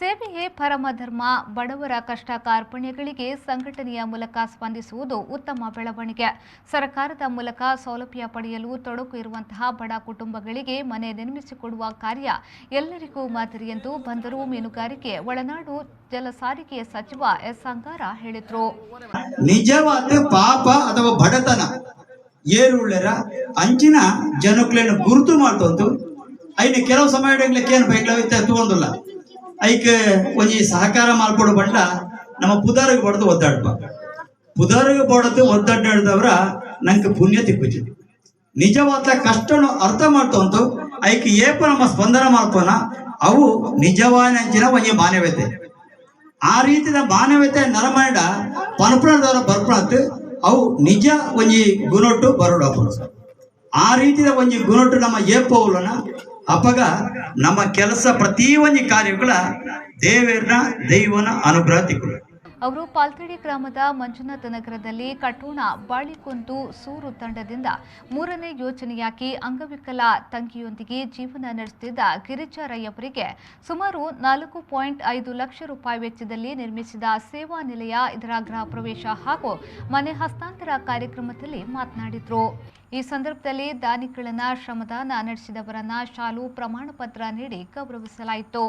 ಸೇವೆಯೇ ಪರಮಧರ್ಮ. ಬಡವರ ಕಷ್ಟ ಕಾರ್ಪಣ್ಯಗಳಿಗೆ ಸಂಘಟನೆಯ ಮೂಲಕ ಸ್ಪಂದಿಸುವುದು ಉತ್ತಮ ಬೆಳವಣಿಗೆ. ಸರ್ಕಾರದ ಮೂಲಕ ಸೌಲಭ್ಯ ಪಡೆಯಲು ತೊಡಕು ಇರುವಂತಹ ಬಡ ಕುಟುಂಬಗಳಿಗೆ ಮನೆ ನಿರ್ಮಿಸಿಕೊಡುವ ಕಾರ್ಯ ಎಲ್ಲರಿಗೂ ಮಾದರಿ ಎಂದು ಬಂದರು ಮೀನುಗಾರಿಕೆ ಒಳನಾಡು ಜಲಸಾರಿಗೆ ಸಚಿವ ಎಸ್ ಅಂಗಾರ ಹೇಳಿದರು. ನಿಜವಾದ ಪಾಪ ಅಥವಾ ಬಡತನ ಏರುಳ್ಳರ ಅಂಚಿನ ಜನಕ್ಕಳನ್ನು ಗುರುತು ಮಾಡ್ತಂತು ಐನ ಕೆಲವು ಸಮಯಗಳೇನು ಬೈಕ್ಲವಿತ್ತೆ ತಗೊಂಡಿಲ್ಲ ಐಕೆ ಒಂಜಿ ಸಹಕಾರ ಮಾಡ್ಕೊಡು ಬಂಡ ನಮ್ಮ ಪುದಾರಿಗೆ ಬಡದು ಒದ್ದಾಡ್ಪ ಪುದಾರಿಗೆ ಬಡದು ಒದ್ದಾಡ್ದವ್ರ ನಂಗೆ ಪುಣ್ಯ ತಿಕ್ಕಿತು. ನಿಜವಾದ ಕಷ್ಟನು ಅರ್ಥ ಮಾಡ್ತಂತು ಐಕೆ ಏಪ ನಮ್ಮ ಸ್ಪಂದನ ಮಾಡ್ಕೋಣ ಅವು ನಿಜವಾದ ಒಂಜಿ ಮಾನವೀಯತೆ. ಆ ರೀತಿಯ ಮಾನವೀಯತೆ ನರಮಾಂಡ ಪನ್ಪಣದವರ ಬರ್ಪಣತ್ ಅವು ನಿಜ ಒಂಜಿ ಗುಣೊಟ್ಟು ಬರೋಡು. ಆ ರೀತಿಯ ಒಂಜಿ ಗುಣೊಟ್ಟು ನಮ್ಮ ಏಪವುಲನ ಅಪಗ ನಮ್ಮ ಕೆಲಸ ಪ್ರತಿ ಒಂಜಿ ಕಾರ್ಯಗಳ ದೈವನ ಅನುಗ್ರಹ ತಿಕ್ಕಳು. ಅವರು ಪಾಲ್ತಡಿ ಗ್ರಾಮದ ಮಂಜುನಾಥ ನಗರದಲ್ಲಿ ಕಟ್ಟೋಣ ಬಾಳಿಕೊಂದು ಸೂರು ತಂಡದಿಂದ 3ನೇ ಯೋಜನೆಯಾಗಿ ಅಂಗವಿಕಲ ತಂಗಿಯೊಂದಿಗೆ ಜೀವನ ನಡೆಸುತ್ತಿದ್ದ ಗಿರಿಜಾರಯ್ಯವರಿಗೆ ಸುಮಾರು 4.5 ಲಕ್ಷ ರೂಪಾಯಿ ವೆಚ್ಚದಲ್ಲಿ ನಿರ್ಮಿಸಿದ ಸೇವಾ ನಿಲಯ ಇದರ ಗೃಹ ಪ್ರವೇಶ ಹಾಗೂ ಮನೆ ಹಸ್ತಾಂತರ ಕಾರ್ಯಕ್ರಮದಲ್ಲಿ ಮಾತನಾಡಿದರು. ಈ ಸಂದರ್ಭದಲ್ಲಿ ದಾನಿಗಳನ್ನ ಶ್ರಮದಾನ ನಡೆಸಿದವರನ್ನ ಶಾಲು ಪ್ರಮಾಣ ಪತ್ರ ನೀಡಿ ಗೌರವಿಸಲಾಯಿತು.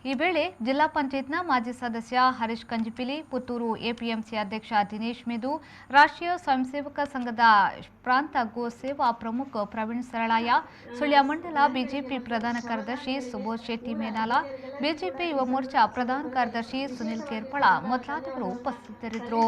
ಈ ವೇಳೆ ಜಿಲ್ಲಾ ಪಂಚಾಯತ್ನ ಮಾಜಿ ಸದಸ್ಯ ಹರೀಶ್ ಕಂಜಿಪಿಲಿ, ಪುತ್ತೂರು ಎಪಿಎಂಸಿ ಅಧ್ಯಕ್ಷ ದಿನೇಶ್ ಮೆದು, ರಾಷ್ಟ್ರೀಯ ಸ್ವಯಂ ಸೇವಕ ಸಂಘದ ಪ್ರಾಂತ ಗೋ ಸೇವಾ ಪ್ರಮುಖ ಪ್ರವೀಣ್ ಸರಳಾಯ, ಸುಳ್ಯ ಮಂಡಲ ಬಿಜೆಪಿ ಪ್ರಧಾನ ಕಾರ್ಯದರ್ಶಿ ಸುಬೋಧ್ ಶೆಟ್ಟಿ ಮೇನಾಲ, ಬಿಜೆಪಿ ಯುವ ಮೋರ್ಚಾ ಪ್ರಧಾನ ಕಾರ್ಯದರ್ಶಿ ಸುನಿಲ್ ಕೇರ್ಪಳ ಮೊದಲಾದವರು ಉಪಸ್ಥಿತರಿದ್ದರು.